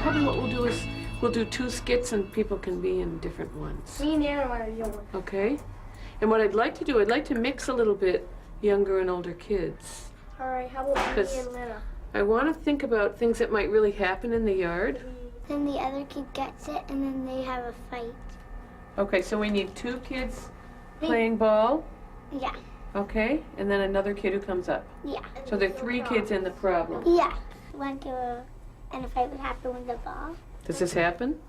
Probably what we'll do is we'll do 2 skits and people can be in different ones. Me and Aaron want to do one. Okay? And what I'd like to do, I'd like to mix a little bit younger and older kids. All right, how about me and Lena? I want to think about things that might really happen in the yard. Then the other kid gets it, and then they have a fight. Okay, so we need 2 kids playing ball. Yeah. Okay, and then another kid who comes up. Yeah. So there are 3 kids in the problem. Yeah. And a fight would happen with the ball. Does this happen?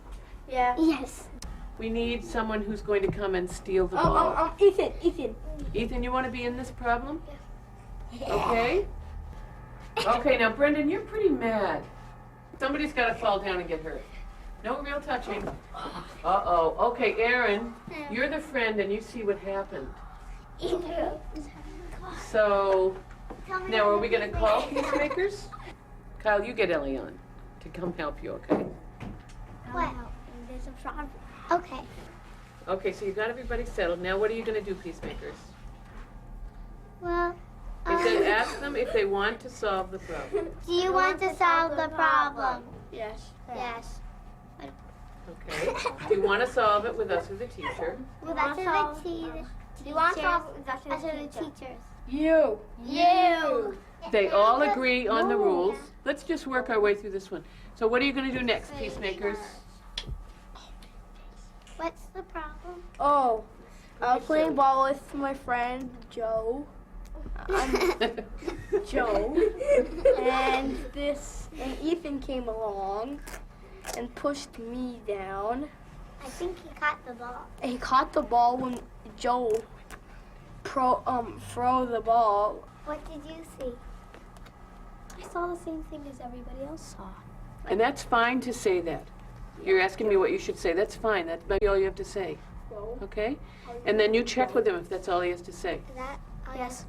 Yeah. Yes. We need someone who's going to come and steal the ball. Ethan. Ethan, you want to be in this problem? Okay? Okay, now Brendan, you're pretty mad. Somebody's got to fall down and get hurt. No real touching. Uh-oh. Okay, Aaron, you're the friend and you see what happened. So, now are we going to call peacemakers? Kyle, you get Ellie on to come help you, okay? What? There's a problem. Okay. Okay, so you got everybody settled. Now what are you going to do, peacemakers? Well, He said ask them if they want to solve the problem. do you want to solve the problem? Yes. Yes. Okay. Do you want to solve it with us or the teacher? Well, that's the teachers. Do you want to solve it? That's That's the teachers. You. They all agree on the rules. Let's just work our way through this one. So what are you going to do next, peacemakers? What's the problem? Oh, I was playing ball with my friend Joe. Joe. And Ethan came along and pushed me down. I think he caught the ball. And he caught the ball when Joe throw the ball. What did you see? I saw the same thing as everybody else saw. And that's fine to say that. You're asking me what you should say. That's fine. That might be all you have to say. Okay? And then you check with him if that's all he has to say. Is that all Yes.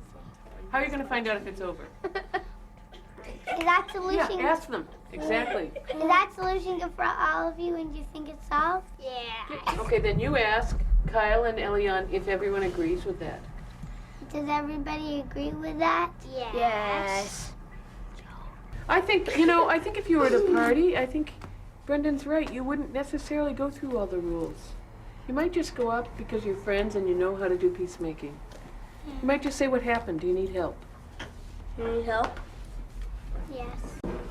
How are you going to find out if it's over? Is that solution? Yeah, ask them. Exactly. Is that solution good for all of you and you think it's solved? Yeah. Okay, then you ask Kyle and Elion if everyone agrees with that. Does everybody agree with that? Yes. I think if you were at a party, I think Brendan's right. You wouldn't necessarily go through all the rules. You might just go up because you're friends and you know how to do peacemaking. You might just say, what happened? Do you need help? You need help? Yes.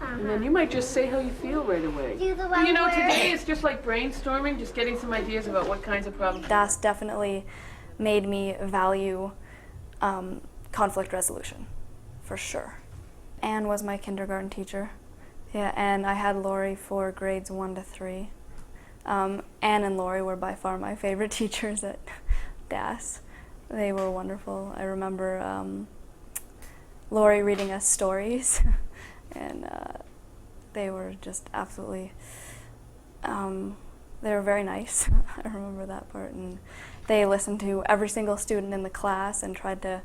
And then you might just say how you feel right away. Do the one You know, where today is just like brainstorming, just getting some ideas about what kinds of problems. DAS definitely made me value conflict resolution, for sure. Anne was my kindergarten teacher. Yeah, and I had Lori for grades 1 to 3. Anne and Lori were by far my favorite teachers at DAS. They were wonderful. I remember Lori reading us stories, and they were just absolutely, they were very nice. I remember that part. And they listened to every single student in the class and tried to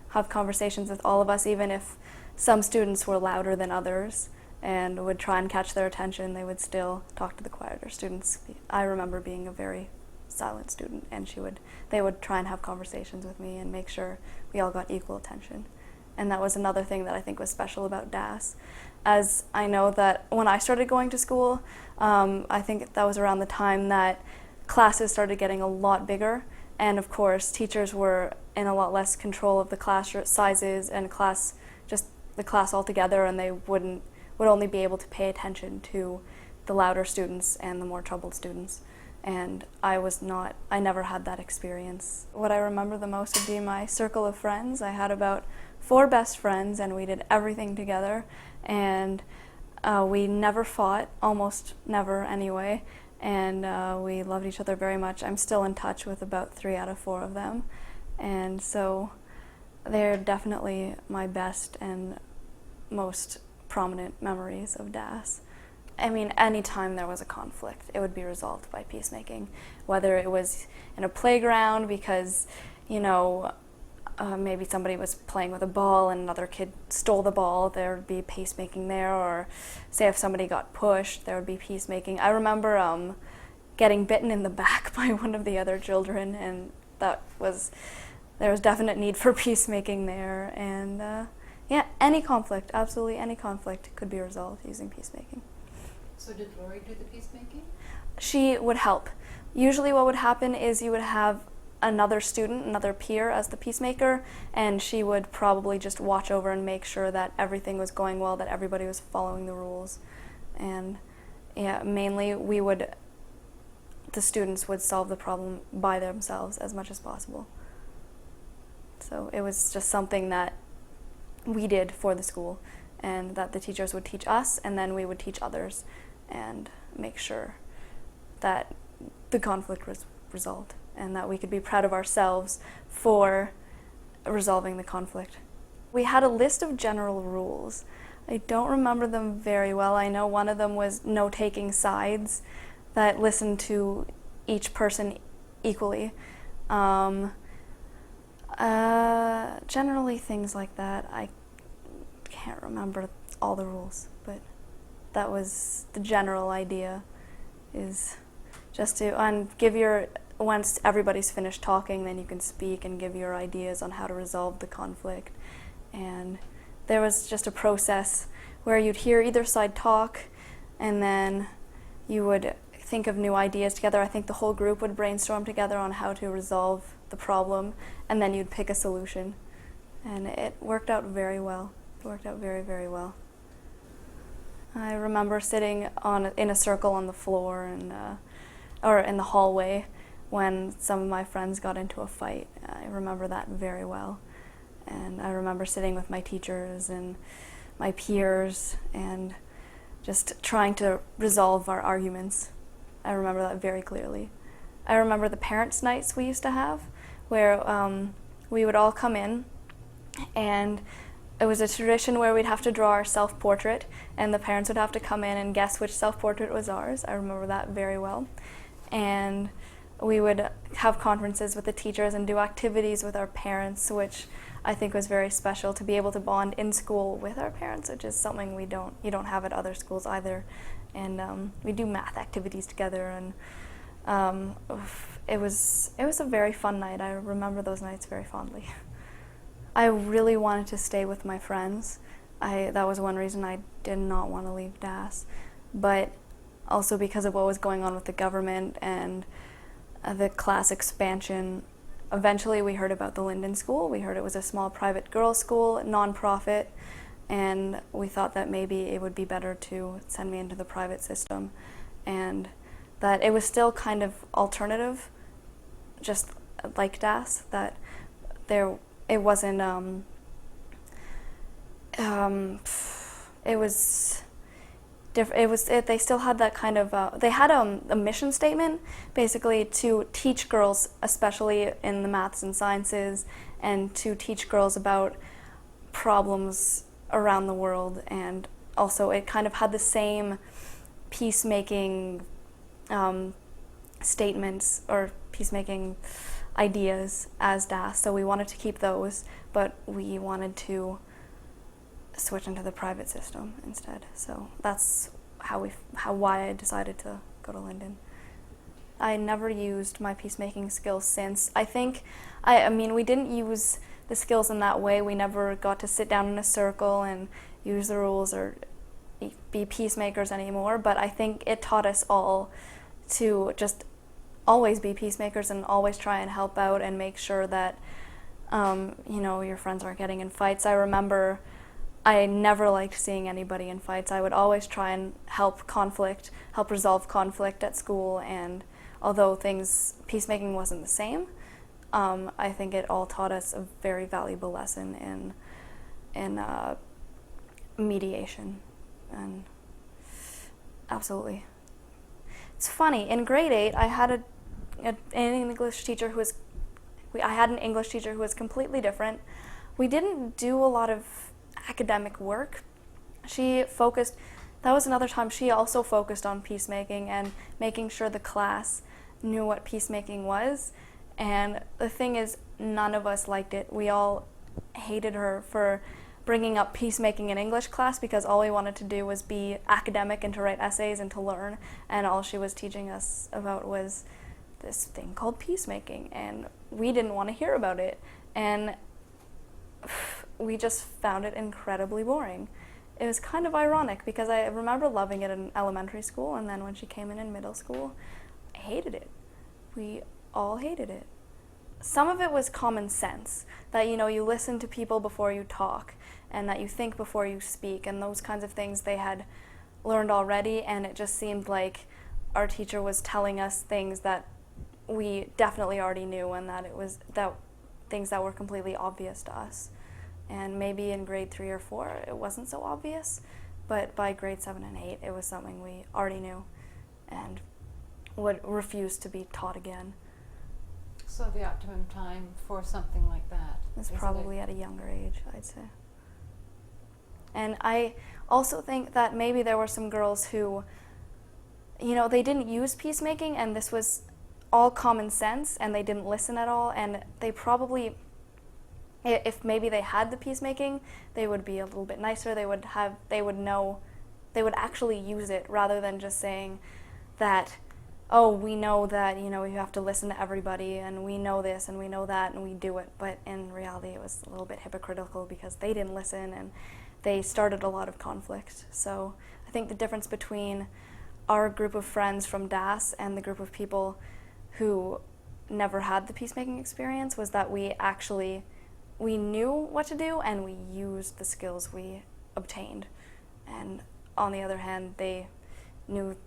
have conversations with all of us, even if some students were louder than others and would try and catch their attention, they would still talk to the quieter students. I remember being a very silent student, and they would try and have conversations with me and make sure we all got equal attention. And that was another thing that I think was special about DAS. As I know that when I started going to school, I think that was around the time that classes started getting a lot bigger, and of course teachers were in a lot less control of the class sizes and the class altogether, and they would only be able to pay attention to the louder students and the more troubled students. And I never had that experience. What I remember the most would be my circle of friends. I had about 4 best friends, and we did everything together, and we never fought, almost never anyway, and we loved each other very much. I'm still in touch with about 3 out of 4 of them, and so they're definitely my best and most prominent memories of DAS. I mean, anytime there was a conflict, it would be resolved by peacemaking, whether it was in a playground because, maybe somebody was playing with a ball and another kid stole the ball, there would be peacemaking there, or say if somebody got pushed, there would be peacemaking. I remember getting bitten in the back by one of the other children, and there was definite need for peacemaking there, and yeah, any conflict, absolutely any conflict could be resolved using peacemaking. So did Lori do the peacemaking? She would help. Usually what would happen is you would have another student, another peer as the peacemaker, and she would probably just watch over and make sure that everything was going well, that everybody was following the rules. And yeah, mainly the students would solve the problem by themselves as much as possible. So it was just something that we did for the school, and that the teachers would teach us, and then we would teach others and make sure that the conflict was resolved and that we could be proud of ourselves for resolving the conflict. We had a list of general rules. I don't remember them very well. I know one of them was no taking sides, that listened to each person equally. Generally things like that. I can't remember all the rules, but that was the general idea, is just to once everybody's finished talking, then you can speak and give your ideas on how to resolve the conflict. And there was just a process where you'd hear either side talk, and then you would think of new ideas together. I think the whole group would brainstorm together on how to resolve the problem, and then you'd pick a solution. And it worked out very well. It worked out very, very well. I remember sitting in a circle on the floor or in the hallway when some of my friends got into a fight. I remember that very well. And I remember sitting with my teachers and my peers and just trying to resolve our arguments. I remember that very clearly. I remember the parents' nights we used to have, where we would all come in, and it was a tradition where we'd have to draw our self-portrait, and the parents would have to come in and guess which self-portrait was ours. I remember that very well. And we would have conferences with the teachers and do activities with our parents, which I think was very special, to be able to bond in school with our parents, which is something you don't have at other schools either. And we do math activities together, and it was a very fun night. I remember those nights very fondly. I really wanted to stay with my friends. That was one reason I did not want to leave DAS, but also because of what was going on with the government and the class expansion. Eventually we heard about the Linden School. We heard it was a small private girls' school, non-profit, and we thought that maybe it would be better to send me into the private system, and that it was still kind of alternative, just like DAS, that it wasn't, it was different. They still had that kind of, they had a mission statement, basically to teach girls, especially in the maths and sciences, and to teach girls about problems around the world. And also it kind of had the same peacemaking statements or peacemaking ideas as DAS, so we wanted to keep those, but we wanted to switch into the private system instead. So that's why I decided to go to Linden. I never used my peacemaking skills since. I mean, we didn't use the skills in that way. We never got to sit down in a circle and use the rules or be peacemakers anymore, but I think it taught us all to just always be peacemakers and always try and help out and make sure that your friends aren't getting in fights. I remember I never liked seeing anybody in fights. I would always try and help resolve conflict at school, and although peacemaking wasn't the same, I think it all taught us a very valuable lesson in mediation. And absolutely. It's funny, in grade 8 I had an English teacher who was completely different. We didn't do a lot of academic work. That was another time she also focused on peacemaking and making sure the class knew what peacemaking was. And the thing is, none of us liked it. We all hated her for bringing up peacemaking in English class, because all we wanted to do was be academic and to write essays and to learn, and all she was teaching us about was this thing called peacemaking, and we didn't want to hear about it, and we just found it incredibly boring. it was kind of ironic because I remember loving it in elementary school, and then when she came in middle school, I hated it. We all hated it. Some of it was common sense, that, you know, you listen to people before you talk, and that you think before you speak, and those kinds of things they had learned already, and it just seemed like our teacher was telling us things that we definitely already knew, and that it was that things that were completely obvious to us. And maybe in grade 3 or 4 it wasn't so obvious, but by grade 7 and 8 it was something we already knew and would refuse to be taught again. So the optimum time for something like that It's is probably at a younger age, I'd say. And I also think that maybe there were some girls who, you know, they didn't use peacemaking, and this was all common sense, and they didn't listen at all, and they probably, if maybe they had the peacemaking, they would be a little bit nicer. They would actually use it, rather than just saying that, oh, we know that, you know, you have to listen to everybody, and we know this and we know that, and we do it. But in reality it was a little bit hypocritical because they didn't listen, and they started a lot of conflict. So I think the difference between our group of friends from DAS and the group of people who never had the peacemaking experience was that we knew what to do, and we used the skills we obtained. And on the other hand, they knew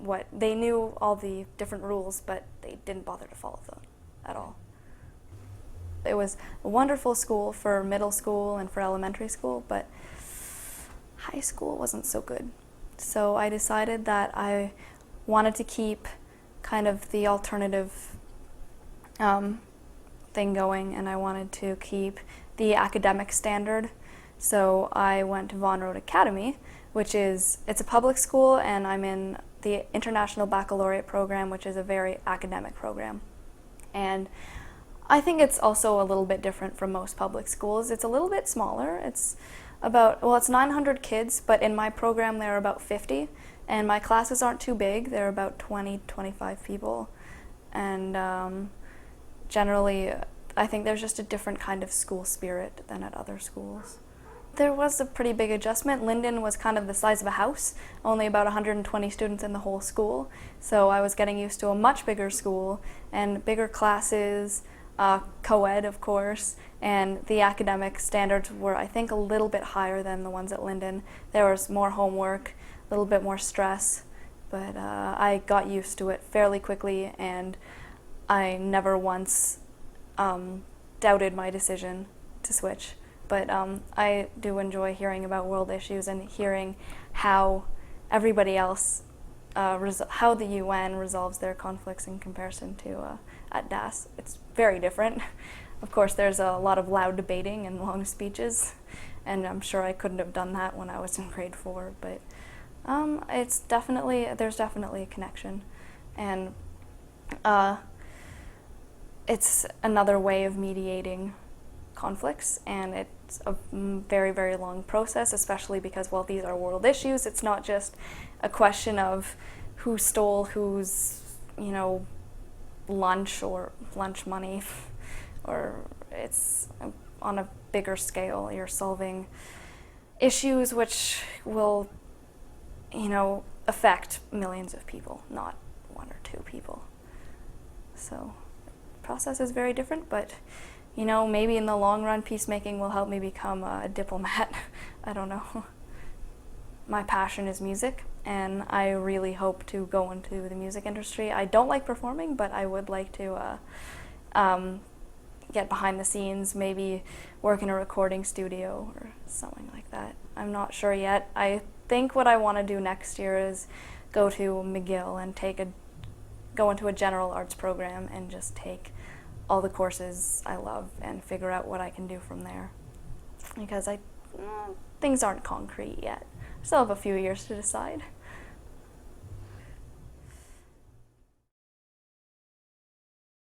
all the different rules, but they didn't bother to follow them at all. It was a wonderful school for middle school and for elementary school, but high school wasn't so good. So I decided that I wanted to keep kind of the alternative thing going, and I wanted to keep the academic standard. So I went to Vaughan Road Academy, it's a public school, and I'm in the International Baccalaureate program, which is a very academic program. And I think it's also a little bit different from most public schools. It's a little bit smaller. It's 900 kids, but in my program there are about 50, and my classes aren't too big. They're about 20, 25 people. And generally, I think there's just a different kind of school spirit than at other schools. There was a pretty big adjustment. Linden was kind of the size of a house, only about 120 students in the whole school. So I was getting used to a much bigger school and bigger classes, co-ed, of course, and the academic standards were, I think, a little bit higher than the ones at Linden. There was more homework, a little bit more stress, but I got used to it fairly quickly, and I never once doubted my decision to switch. But I do enjoy hearing about world issues and hearing how everybody else, how the UN resolves their conflicts in comparison to at DAS. It's very different. Of course, there's a lot of loud debating and long speeches, and I'm sure I couldn't have done that when I was in grade 4, but there's definitely a connection. And it's another way of mediating conflicts, and it's a very, very long process, especially because, well, these are world issues. It's not just a question of who stole whose, you know, lunch or lunch money, or it's on a bigger scale. You're solving issues which will, you know, affect millions of people, not 1 or 2 people. So the process is very different, but you know, maybe in the long run, peacemaking will help me become a diplomat. I don't know. My passion is music, and I really hope to go into the music industry. I don't like performing, but I would like to get behind the scenes, maybe work in a recording studio or something like that. I'm not sure yet. I think what I want to do next year is go to McGill and go into a general arts program and just take all the courses I love and figure out what I can do from there. Because things aren't concrete yet. I still have a few years to decide.